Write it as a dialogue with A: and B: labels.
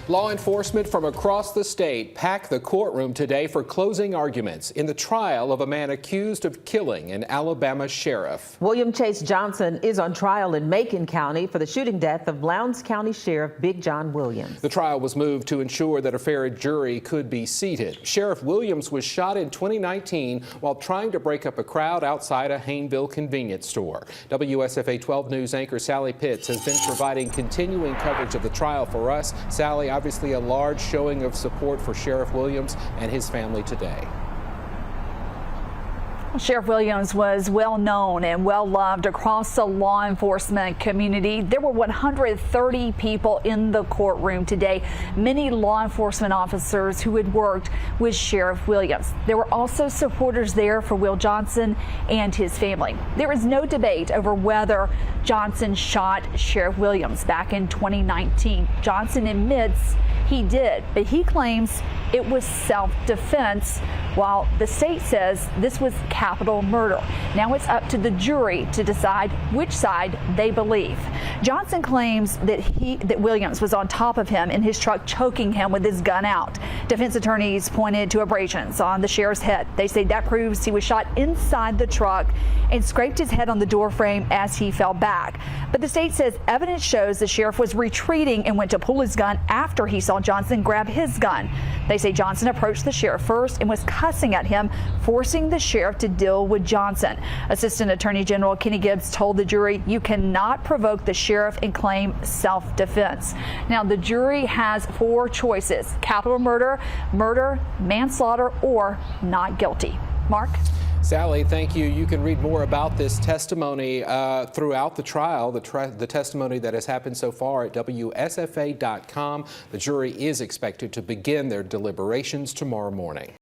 A: Law enforcement from across the state packed the courtroom today for closing arguments in the trial of a man accused of killing an Alabama sheriff.
B: William Chase Johnson is on trial in Macon County for the shooting death of Lowndes County Sheriff Big John Williams.
A: The trial was moved to ensure that a fair jury could be seated. Sheriff Williams was shot in 2019 while trying to break up a crowd outside a Hayneville convenience store. WSFA 12 News anchor Sally Pitts has been providing continuing coverage of the trial for us. Sally, obviously a large showing of support for Sheriff Williams and his family today.
C: Sheriff Williams was well known and well loved across the law enforcement community. There were 130 people in the courtroom today, many law enforcement officers who had worked with Sheriff Williams. There were also supporters there for Will Johnson and his family. There is no debate over whether Johnson shot Sheriff Williams back in 2019. Johnson admits he did, but he claims it was self-defense, while the state says this was capital murder. Now it's up to the jury to decide which side they believe. Johnson claims that Williams was on top of him in his truck, choking him with his gun out. Defense attorneys pointed to abrasions on the sheriff's head. They say that proves he was shot inside the truck and scraped his head on the door frame as he fell back. But the state says evidence shows the sheriff was retreating and went to pull his gun after he saw Johnson grab his gun. They say Johnson approached the sheriff first and was cussing at him, forcing the sheriff to deal with Johnson. Assistant Attorney General Kenny Gibbs told the jury, you cannot provoke the sheriff and claim self-defense. Now, the jury has four choices: capital murder, murder, manslaughter, or not guilty. Mark?
A: Sally, thank you. You can read more about this testimony throughout the trial, the testimony that has happened so far at WSFA.com. The jury is expected to begin their deliberations tomorrow morning.